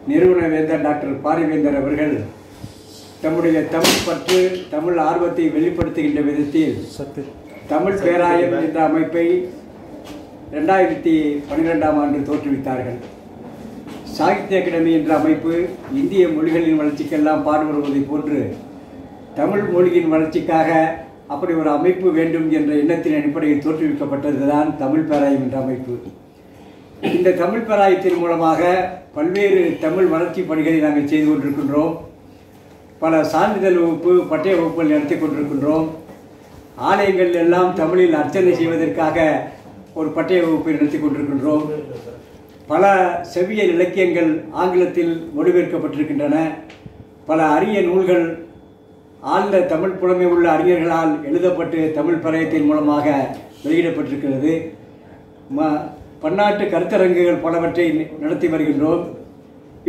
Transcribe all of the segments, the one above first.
நிறுவன வேந்தர் டாக்டர் பாரிவேந்தர் அவர்கள் தம்முடைய தமிழ் பற்று தமிழ் ஆர்வத்தை வெளிப்படுத்துகின்ற விதத்தில் தமிழ் பேராயம் என்ற அமைப்பை 2012ஆம் ஆண்டு தோற்றுவித்தார்கள். சாகித்ய அகாடமி என்ற அமைப்பு இந்திய மொழிகளின் வளர்ச்சிக்கெல்லாம் பாடுபடுவதை போன்று தமிழ் மொழியின் வளர்ச்சிக்காக அப்படி ஒரு அமைப்பு வேண்டும் என்ற எண்ணத்தின் அடிப்படையில் தோற்றுவிக்கப்பட்டதுதான் தமிழ் பேராயம் என்ற அமைப்பு. இந்த தமிழ் பேராயத்தின் மூலமாக பல்வேறு தமிழ் வளர்ச்சி பணிகளை நாங்கள் செய்து கொண்டிருக்கின்றோம். பல சான்றிதழ் வகுப்பு பட்டய வகுப்புகள் நடத்தி கொண்டிருக்கின்றோம். ஆலயங்கள் எல்லாம் தமிழில் அர்ச்சனை செய்வதற்காக ஒரு பட்டய வகுப்பை நடத்தி கொண்டிருக்கின்றோம். பல செவ்வியல் இலக்கியங்கள் ஆங்கிலத்தில் மொழிபெயர்க்கப்பட்டிருக்கின்றன. பல அரிய நூல்கள் ஆழ்ந்த தமிழ் புலமை உள்ள அறிஞர்களால் எழுதப்பட்டு தமிழ் பேராயத்தின் மூலமாக வெளியிடப்பட்டிருக்கிறது. பன்னாட்டு கருத்தரங்குகள் பலவற்றை நடத்தி வருகின்றோம்.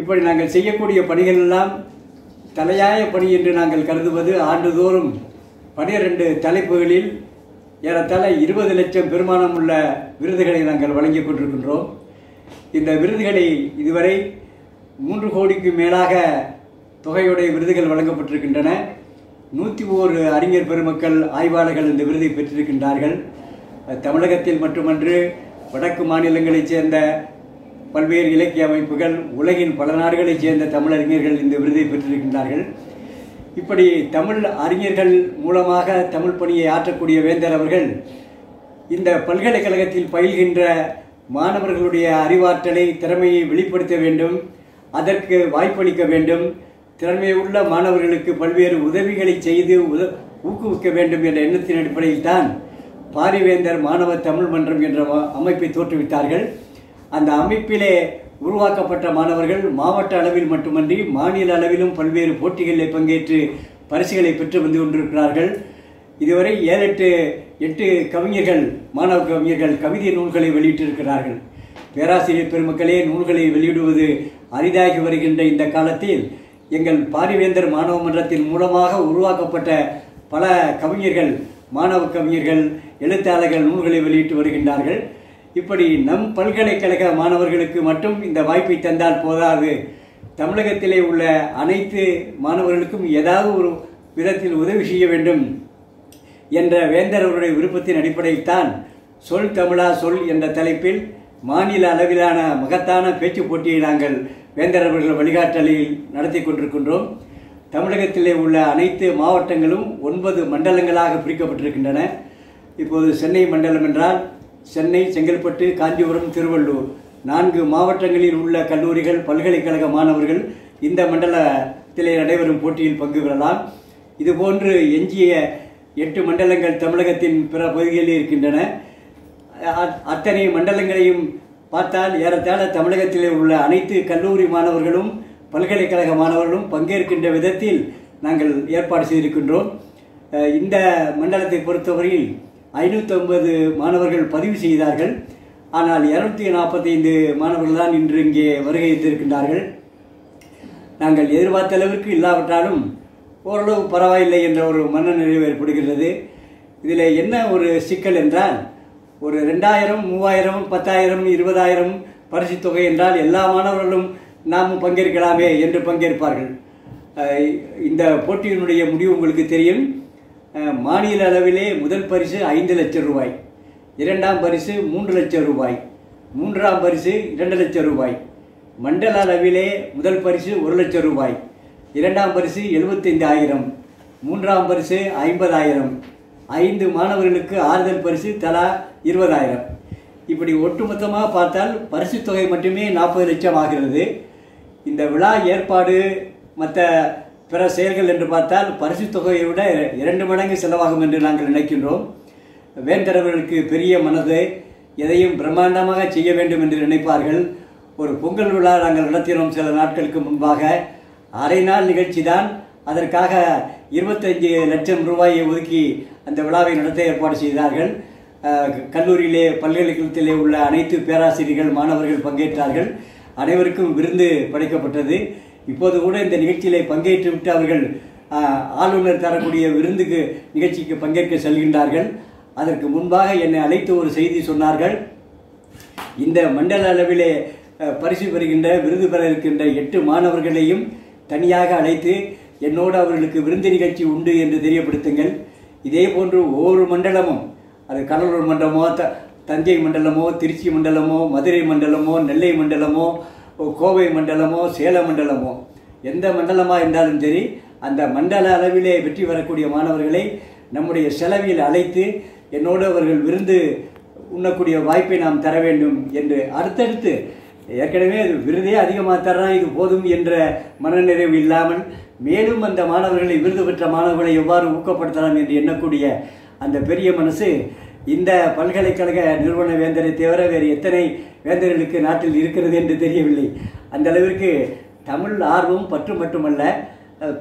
இப்படி நாங்கள் செய்யக்கூடிய பணிகள் எல்லாம் தலையாய பணி என்று நாங்கள் கருதுவது ஆண்டுதோறும் 12 தலைப்புகளில் ஏறத்தாழ 20 லட்சம் பெருமானம் உள்ள விருதுகளை நாங்கள் வழங்கிக் கொண்டிருக்கின்றோம். இந்த விருதுகளை இதுவரை 3 கோடிக்கு மேலாக தொகையுடைய விருதுகள் வழங்கப்பட்டிருக்கின்றன. 101 அறிஞர் பெருமக்கள் ஆய்வாளர்கள் இந்த விருதை பெற்றிருக்கின்றார்கள். தமிழகத்தில் மட்டுமன்று, வடக்கு மாநிலங்களைச் சேர்ந்த பல்வேறு இலக்கிய அமைப்புகள், உலகின் பல நாடுகளைச் சேர்ந்த தமிழறிஞர்கள் இந்த விருதை பெற்றிருக்கின்றார்கள். இப்படி தமிழ் அறிஞர்கள் மூலமாக தமிழ் பணியை ஆற்றக்கூடிய வேந்தர் அவர்கள் இந்த பல்கலைக்கழகத்தில் பயில்கின்ற மாணவர்களுடைய அறிவாற்றலை, திறமையை வெளிப்படுத்த வேண்டும், அதற்கு வாய்ப்பளிக்க வேண்டும், திறமையுள்ள மாணவர்களுக்கு பல்வேறு உதவிகளை செய்து ஊக்குவிக்க வேண்டும் என்ற எண்ணத்தின் அடிப்படையில் தான் பாரிவேந்தர் மாணவ தமிழ் மன்றம் என்ற அமைப்பை தோற்றுவித்தார்கள். அந்த அமைப்பிலே உருவாக்கப்பட்ட மாணவர்கள் மாவட்ட அளவில் மட்டுமன்றி மாநில அளவிலும் பல்வேறு போட்டிகளில் பங்கேற்று பரிசுகளை பெற்று வந்து கொண்டிருக்கிறார்கள். இதுவரை 7-8 கவிஞர்கள், மாணவ கவிஞர்கள் கவிதை நூல்களை வெளியிட்டிருக்கிறார்கள். பேராசிரியர் பெருமக்களே, நூல்களை வெளியிடுவது அரிதாகி வருகின்ற இந்த காலத்தில் எங்கள் பாரிவேந்தர் மாணவ மன்றத்தின் மூலமாக உருவாக்கப்பட்ட பல கவிஞர்கள், மாணவ கவிஞர்கள், எழுத்தாளர்கள் நூல்களை வெளியிட்டு வருகின்றார்கள். இப்படி நம் பல்கலைக்கழக மாணவர்களுக்கு மட்டும் இந்த வாய்ப்பை தந்தால் போதாது, தமிழகத்திலே உள்ள அனைத்து மாணவர்களுக்கும் ஏதாவது ஒரு விதத்தில் உதவி செய்ய வேண்டும் என்ற வேந்தர் அவருடைய விருப்பத்தின் அடிப்படையில் தான் சொல் தமிழா சொல் என்ற தலைப்பில் மாநில அளவிலான மகத்தான பேச்சு போட்டியை நாங்கள் வேந்தர் அவர்கள் வழிகாட்டலில் நடத்தி கொண்டிருக்கின்றோம். தமிழகத்திலே உள்ள அனைத்து மாவட்டங்களும் 9 மண்டலங்களாக பிரிக்கப்பட்டிருக்கின்றன. இப்போது சென்னை மண்டலம் என்றால் சென்னை, செங்கல்பட்டு, காஞ்சிபுரம், திருவள்ளூர் 4 மாவட்டங்களில் உள்ள கல்லூரிகள், பல்கலைக்கழக மாணவர்கள் இந்த மண்டலத்திலே நடைபெறும் போட்டியில் பங்கு பெறலாம். இதுபோன்று எஞ்சிய 8 மண்டலங்கள் தமிழகத்தின் பிற பகுதிகளில் இருக்கின்றன. அத்தனை மண்டலங்களையும் பார்த்தால் ஏறத்தாழ தமிழகத்திலே உள்ள அனைத்து கல்லூரி மாணவர்களும் பல்கலைக்கழக மாணவர்களும் பங்கேற்கின்ற விதத்தில் நாங்கள் ஏற்பாடு செய்திருக்கின்றோம். இந்த மண்டலத்தை பொறுத்தவரையில் 550 மாணவர்கள் பதிவு செய்தார்கள். ஆனால் 245 மாணவர்கள் தான் இன்று இங்கே வருகை இருக்கின்றார்கள். நாங்கள் எதிர்பார்த்த அளவிற்கு இல்லாவிட்டாலும் ஓரளவு பரவாயில்லை என்ற ஒரு மனநிறைவு ஏற்படுகிறது. இதில் என்ன ஒரு சிக்கல் என்றால், ஒரு 2000, 3000, 10,000, 20,000 பரிசு தொகை என்றால் எல்லா மாணவர்களும் நாம் பங்கேற்கலாமே என்று பங்கேற்பார்கள். இந்த போட்டியினுடைய முடிவு உங்களுக்கு தெரியும். மாநில அளவிலே முதல் பரிசு 5 லட்சம் ரூபாய், 2ஆம் பரிசு 3 லட்சம் ரூபாய், 3ஆம் பரிசு 2 லட்சம் ரூபாய், மண்டல அளவிலே முதல் பரிசு 1 லட்சம் ரூபாய், 2ஆம் பரிசு 75,000, 3ஆம் பரிசு 50,000, 5 மாணவர்களுக்கு ஆறுதல் பரிசு தலா 20,000. இப்படி ஒட்டுமொத்தமாக பார்த்தால் பரிசு தொகை மட்டுமே 40 லட்சம் ஆகிறது. இந்த விழா ஏற்பாடு மற்ற பிற செயல்கள் என்று பார்த்தால் பரிசு தொகையை விட 2 மடங்கு செலவாகும் என்று நாங்கள் நினைக்கின்றோம். வேந்தர் அவர்களுக்கு பெரிய மனது, எதையும் பிரம்மாண்டமாக செய்ய வேண்டும் என்று நினைப்பார்கள். ஒரு பொங்கல் விழா நாங்கள் நடத்தினோம் சில நாட்களுக்கு முன்பாக. அரை நாள் நிகழ்ச்சி தான். அதற்காக 25 லட்சம் ரூபாயை ஒதுக்கி அந்த விழாவை நடத்த ஏற்பாடு செய்தார்கள். கல்லூரியிலே, பல்கலைக்கழகத்திலே உள்ள அனைத்து பேராசிரியர்கள், மாணவர்கள் பங்கேற்றார்கள். அனைவருக்கும் விருந்து படைக்கப்பட்டது. இப்போது கூட இந்த நிகழ்ச்சியிலே பங்கேற்று விட்டு அவர்கள் ஆளுநர் தரக்கூடிய விருந்துக்கு நிகழ்ச்சிக்கு பங்கேற்க செல்கின்றார்கள். அதற்கு முன்பாக என்னை அழைத்து ஒரு செய்தி சொன்னார்கள். இந்த மண்டல அளவிலே பரிசு பெறுகின்ற விருது பெற இருக்கின்ற 8 மாணவர்களையும் தனியாக அழைத்து என்னோடு அவர்களுக்கு விருந்து நிகழ்ச்சி உண்டு என்று தெரியப்படுத்துங்கள். இதே போன்று ஒவ்வொரு மண்டலமும், அது கடலூர் மண்டலமோ, தஞ்சை மண்டலமோ, திருச்சி மண்டலமோ, மதுரை மண்டலமோ, நெல்லை மண்டலமோ, கோவை மண்டலமோ, சேலம் மண்டலமோ, எந்த மண்டலமாக இருந்தாலும் சரி, அந்த மண்டல அளவிலே வெற்றி பெறக்கூடிய மாணவர்களை நம்முடைய செலவில் அழைத்து என்னோடு அவர்கள் விருந்து உண்ணக்கூடிய வாய்ப்பை நாம் தர வேண்டும் என்று அடுத்தடுத்து, ஏற்கனவே அது விருதே அதிகமாக தர்றான், இது போதும் என்ற மனநிறைவு இல்லாமல் மேலும் அந்த மாணவர்களை, விருது பெற்ற மாணவர்களை எவ்வாறு ஊக்கப்படுத்தலாம் என்று எண்ணக்கூடிய அந்த பெரிய மனசு இந்த பல்கலைக்கழக நிறுவன வேந்தரை தவிர வேறு எத்தனை வேந்தர்களுக்கு நாட்டில் இருக்கிறது என்று தெரியவில்லை. அந்த அளவிற்கு தமிழ் ஆர்வம் பற்று மட்டுமல்ல,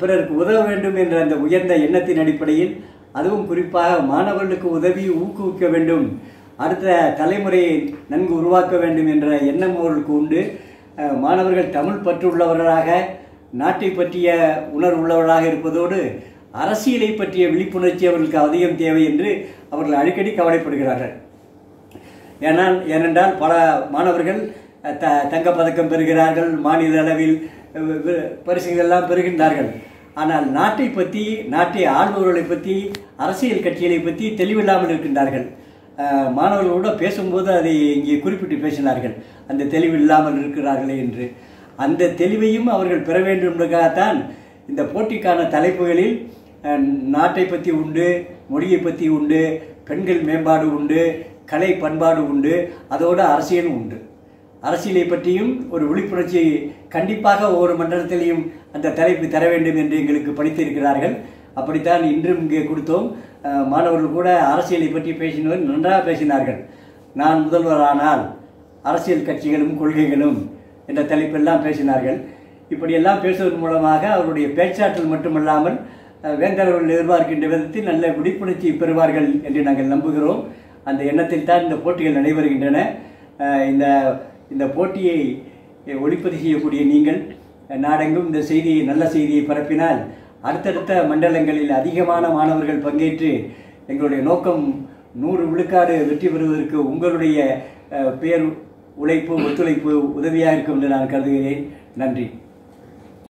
பிறருக்கு உதவ வேண்டும் என்ற அந்த உயர்ந்த எண்ணத்தின் அடிப்படையில், அதுவும் குறிப்பாக மாணவர்களுக்கு உதவி ஊக்குவிக்க வேண்டும், அடுத்த தலைமுறையை நன்கு உருவாக்க வேண்டும் என்ற எண்ணம் அவர்களுக்கு உண்டு. மாணவர்கள் தமிழ் பற்று உள்ளவர்களாக, நாட்டை பற்றிய உணர்வுள்ளவர்களாக இருப்பதோடு அரசியலை பற்றிய விழிப்புணர்ச்சி அவர்களுக்கு அதிகம் தேவை என்று அவர்கள் அடிக்கடி கவலைப்படுகிறார்கள். ஏனென்றால் பல மாணவர்கள் தங்கப்பதக்கம் பெறுகிறார்கள், மாநில அளவில் பரிசுகள் எல்லாம் பெறுகின்றார்கள். ஆனால் நாட்டை பற்றி, நாட்டை ஆள்பவர்களை பற்றி, அரசியல் கட்சிகளை பற்றி தெளிவில்லாமல் இருக்கின்றார்கள். மாணவர்களோடு பேசும்போது அதை இங்கே குறிப்பிட்டு பேசினார்கள், அந்த தெளிவு இல்லாமல் இருக்கிறார்களே என்று. அந்த தெளிவையும் அவர்கள் பெற வேண்டும் என்பதற்காகத்தான் இந்த போட்டிக்கான தலைப்புகளில் நாட்டை பற்றி உண்டு, மொழியை பற்றி உண்டு, பெண்கள் மேம்பாடு உண்டு, கலை பண்பாடு உண்டு, அதோடு அரசியலும் உண்டு. அரசியலை பற்றியும் ஒரு விழிப்புணர்ச்சி கண்டிப்பாக ஒவ்வொரு மண்டலத்திலையும் அந்த தலைப்பு தர வேண்டும் என்று எங்களுக்கு படித்திருக்கிறார்கள். அப்படித்தான் இன்றும் இங்கே கொடுத்தோம். மாணவர்கள் கூட அரசியலை பற்றி பேசினவர் நன்றாக பேசினார்கள். நான் முதல்வரானால் அரசியல் கட்சிகளும் கொள்கைகளும் என்ற தலைப்பெல்லாம் பேசினார்கள். இப்படியெல்லாம் பேசுவதன் மூலமாக அவருடைய பேச்சாற்றல் மட்டுமல்லாமல் வேந்தர்கள் எதிர்பார்க்கின்ற விதத்தில் நல்ல விழிப்புணர்ச்சி பெறுவார்கள் என்று நாங்கள் நம்புகிறோம். அந்த எண்ணத்தில் தான் இந்த போட்டிகள் நடைபெறுகின்றன. இந்த போட்டியை ஒளிப்பதிவு செய்யக்கூடிய நீங்கள் நாடெங்கும் இந்த செய்தியை, நல்ல செய்தியை பரப்பினால் அடுத்தடுத்த மண்டலங்களில் அதிகமான மாணவர்கள் பங்கேற்று எங்களுடைய நோக்கம் 100 விழுக்காடு வெற்றி பெறுவதற்கு உங்களுடைய பேர் உழைப்பு, ஒத்துழைப்பு உதவியாக இருக்கும் என்று நான் கருதுகிறேன். நன்றி.